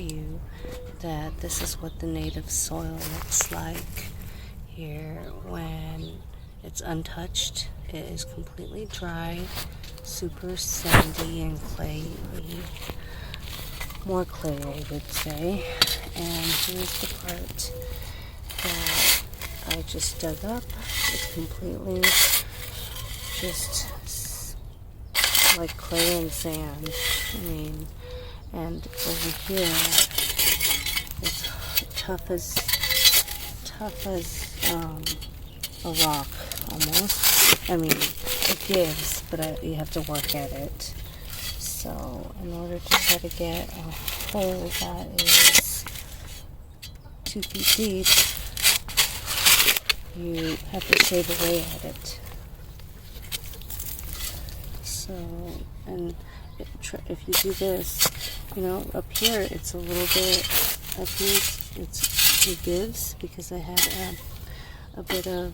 you that this is what the native soil looks like here when it's untouched. It is completely dry, super sandy and clayey, more clay I would say. And here's the part that I just dug up. It's completely just like clay and sand. And over here, it's tough as a rock almost. It gives, but you have to work at it. So in order to try to get a hole that is 2 feet deep, you have to shave away at it. So, and if you do this, up here it's a little bit, up here it gives because I had a bit of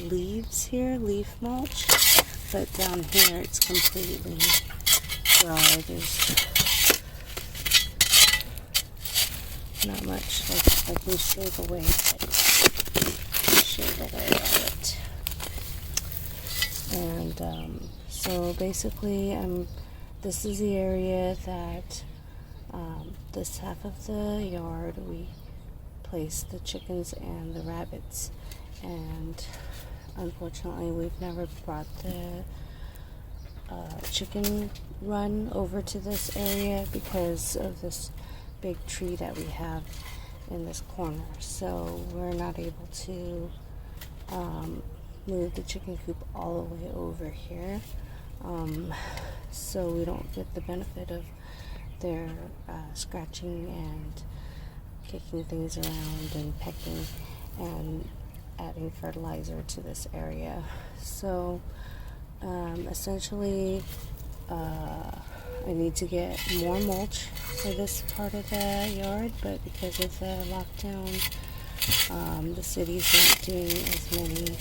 leaves here, leaf mulch, but down here it's completely dry. There's not much. I can shave away at it. And so basically, this is the area that this half of the yard we place the chickens and the rabbits. And unfortunately, we've never brought the chicken run over to this area because of this big tree that we have in this corner. So we're not able to move the chicken coop all the way over here. So we don't get the benefit of their scratching and kicking things around and pecking and adding fertilizer to this area. So essentially I need to get more mulch for this part of the yard, but because of the lockdown, the city's not doing as many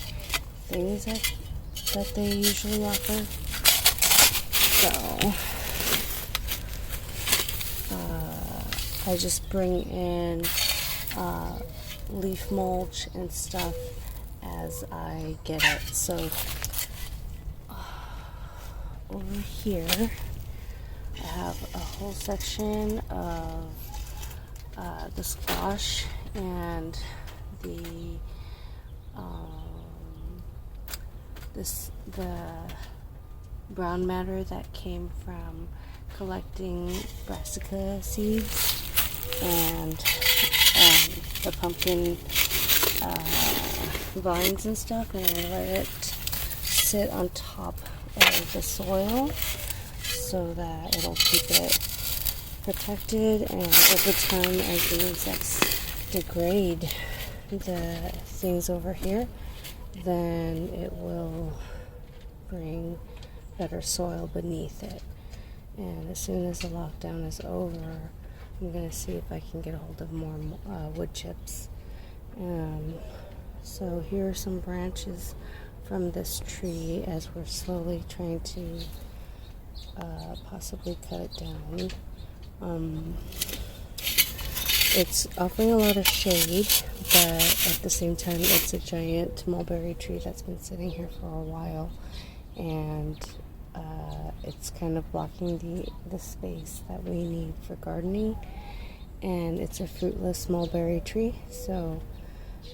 things that they usually offer. So I just bring in leaf mulch and stuff as I get it. So over here I have a whole section of the squash and the brown matter that came from collecting brassica seeds, and the pumpkin vines and stuff, and I let it sit on top of the soil so that it'll keep it protected, and over time as the insects degrade the things over here, then it will bring better soil beneath it. And as soon as the lockdown is over, I'm going to see if I can get a hold of more wood chips. So here are some branches from this tree as we're slowly trying to possibly cut it down. It's offering a lot of shade, but at the same time it's a giant mulberry tree that's been sitting here for a while, and it's kind of blocking the space that we need for gardening, and it's a fruitless mulberry tree, so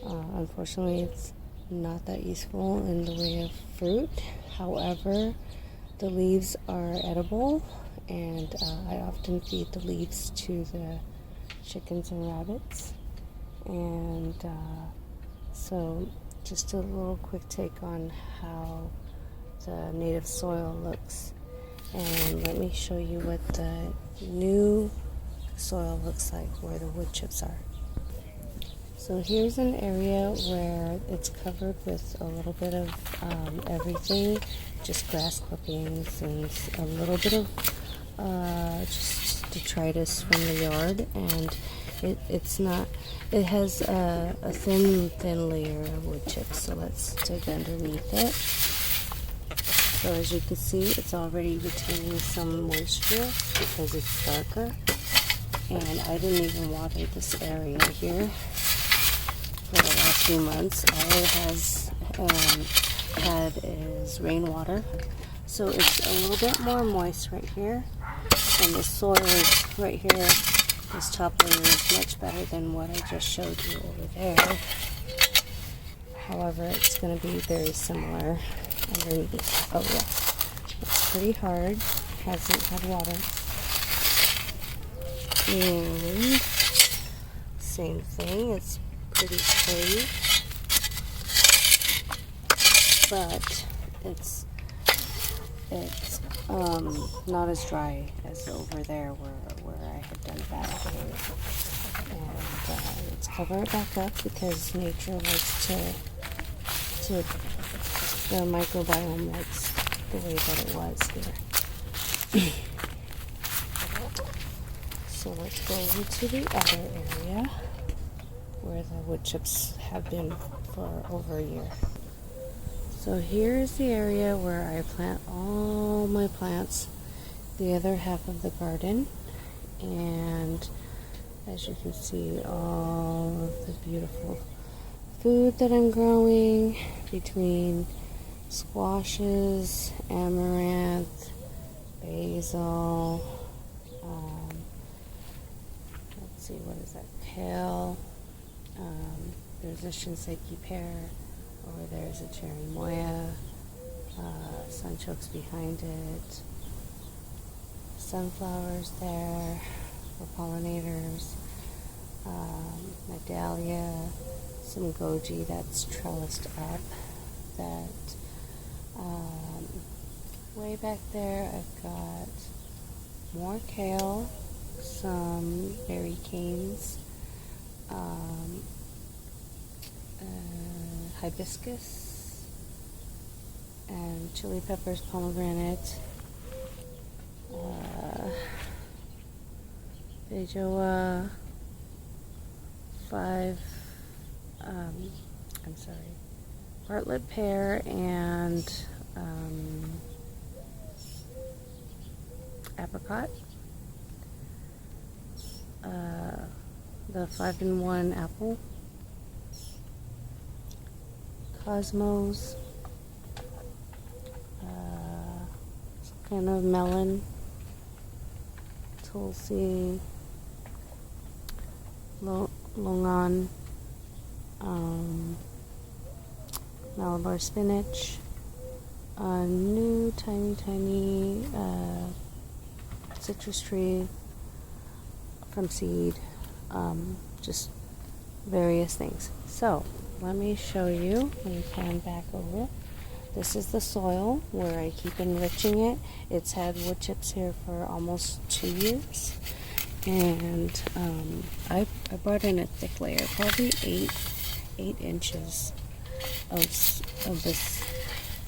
unfortunately it's not that useful in the way of fruit. However, the leaves are edible, and I often feed the leaves to the chickens and rabbits. And so just a little quick take on how the native soil looks, and let me show you what the new soil looks like where the wood chips are. So here's an area where it's covered with a little bit of everything, just grass clippings and a little bit of just detritus from the yard, and it has a thin layer of wood chips. So let's dig underneath it. So as you can see, it's already retaining some moisture because it's darker. And I didn't even water this area here for the last few months. All it has had is rainwater. So it's a little bit more moist right here. And the soil is right here. This top layer is much better than what I just showed you over there. However, it's going to be very similar underneath. Oh yeah, it's pretty hard. Hasn't had water. And same thing. It's pretty clay, but it's not as dry as over there where I had done that. And let's cover it back up because nature likes to the microbiome likes the way that it was here. So let's go over to the other area where the wood chips have been for over a year. So here is the area where I plant all my plants, the other half of the garden, and as you can see, all of the beautiful food that I'm growing between squashes, amaranth, basil, let's see, what is that, kale, there's a shinseki pear, over there's a cherry moya, sunchokes behind it, sunflowers there for pollinators, my dahlia, some goji that's trellised up, that way back there I've got more kale, some berry canes, hibiscus, and chili peppers, pomegranate, Bejoa, Bartlett pear, and apricot, the 5-in-1 apple, cosmos, some kind of melon, tulsi, longan, Malabar spinach, a new tiny citrus tree from seed, just various things. So let me show you. Let me pan back over. This is the soil where I keep enriching it. It's had wood chips here for almost 2 years, and I brought in a thick layer, probably 8 inches of this,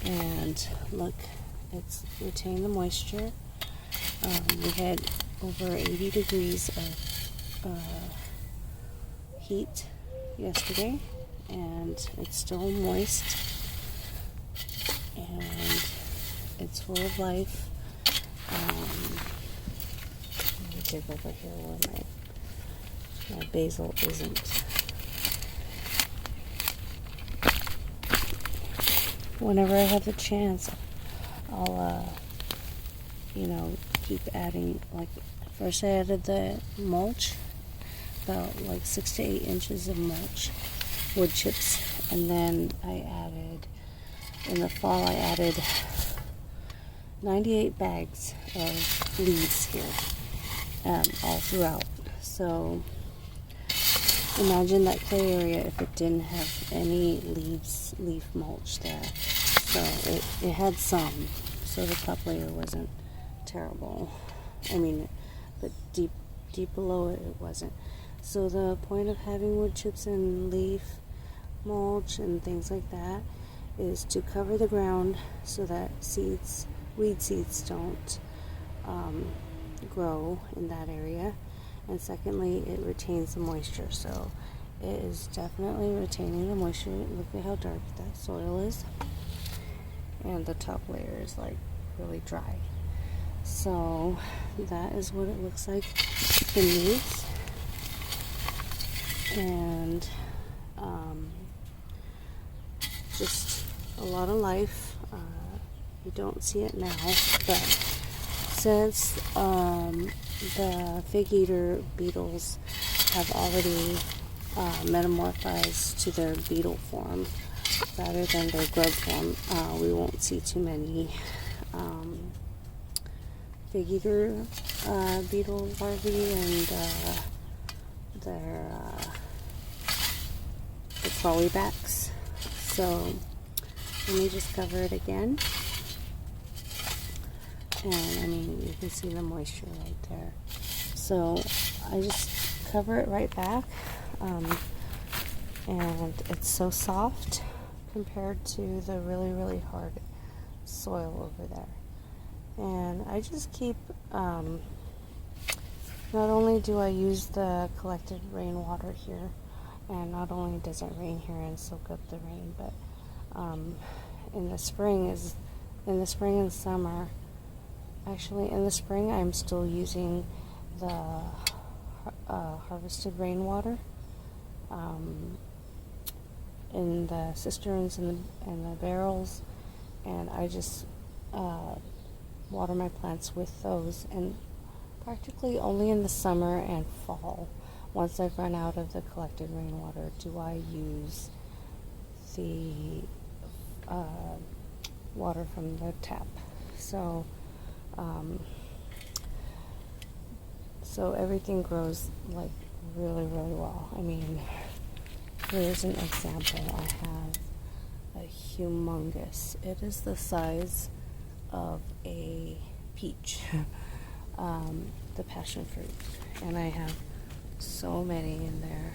and look, it's retained the moisture. We had over 80 degrees of heat yesterday, and it's still moist, and it's full of life. Let me dig over here where my basil isn't. Whenever I have the chance, I'll keep adding. Like first I added the mulch, about like 6 to 8 inches of mulch, wood chips, and then in the fall I added 98 bags of leaves here, all throughout. So imagine that clay area if it didn't have any leaf mulch there. So it had some, so the top layer wasn't terrible. I mean, but deep below it wasn't. So the point of having wood chips and leaf mulch and things like that is to cover the ground so that weed seeds don't grow in that area. And secondly, it retains the moisture. So it is definitely retaining the moisture. Look at how dark that soil is. And the top layer is like really dry. So that is what it looks like beneath, and just a lot of life. You don't see it now, but since the fig eater beetles have already metamorphized to their beetle form rather than their grub form, we won't see too many fig eater beetle larvae and the crawly backs. So let me just cover it again, and I mean, you can see the moisture right there. So I just cover it right back, and it's so soft compared to the really, really hard soil over there. And I just keep, not only do I use the collected rainwater here, and not only does it rain here and soak up the rain, but in the spring and summer, actually in the spring I'm still using the harvested rainwater in the cisterns and the barrels, and I just water my plants with those, and practically only in the summer and fall, once I've run out of the collected rainwater, do I use the water from the tap. So so everything grows like really, really well. I mean, here's an example. I have a humongous, it is the size of a peach, the passion fruit, and I have so many in there.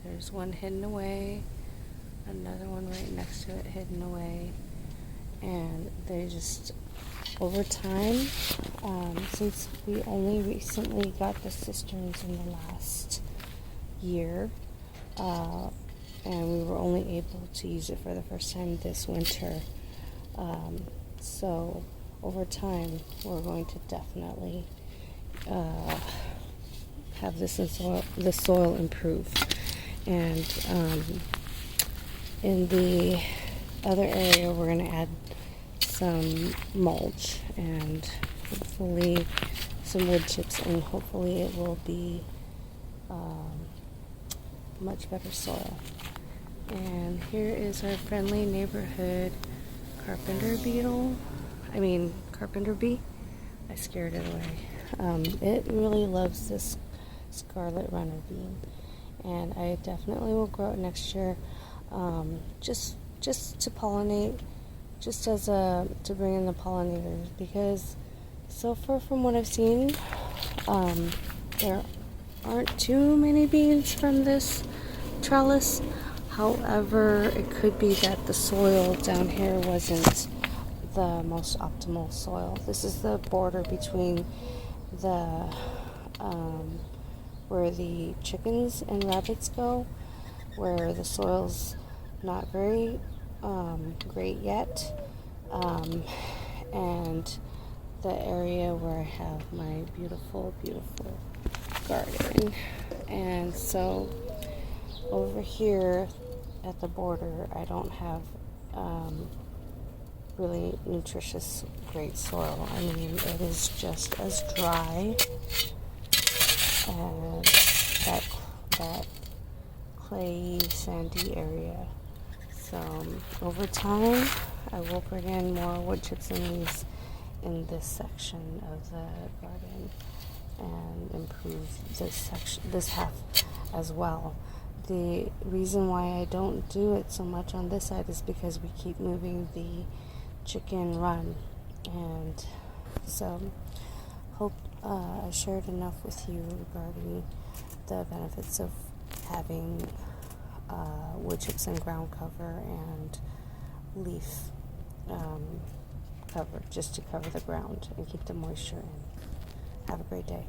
There's one hidden away, another one right next to it hidden away, and they just, over time, since we only recently got the cisterns in the last year, and we were only able to use it for the first time this winter, so over time we're going to definitely have the soil improve. And in the other area we're going to add some mulch and hopefully some wood chips, and hopefully it will be much better soil. And here is our friendly neighborhood carpenter bee. I scared it away. It really loves this scarlet runner bean, and I definitely will grow it next year, just to pollinate, just as to bring in the pollinators, because so far from what I've seen, there aren't too many beans from this trellis. However, it could be that the soil down here wasn't the most optimal soil. This is the border between the where the chickens and rabbits go, where the soil's not very great yet, and the area where I have my beautiful, beautiful garden. And so over here at the border, I don't have really nutritious, great soil. I mean, it is just as dry as that clay, sandy area. So over time, I will bring in more wood chips and leaves in this section of the garden and improve this half as well. The reason why I don't do it so much on this side is because we keep moving the chicken run, and so hope I shared enough with you regarding the benefits of having wood chips and ground cover and leaf cover, just to cover the ground and keep the moisture in. Have a great day.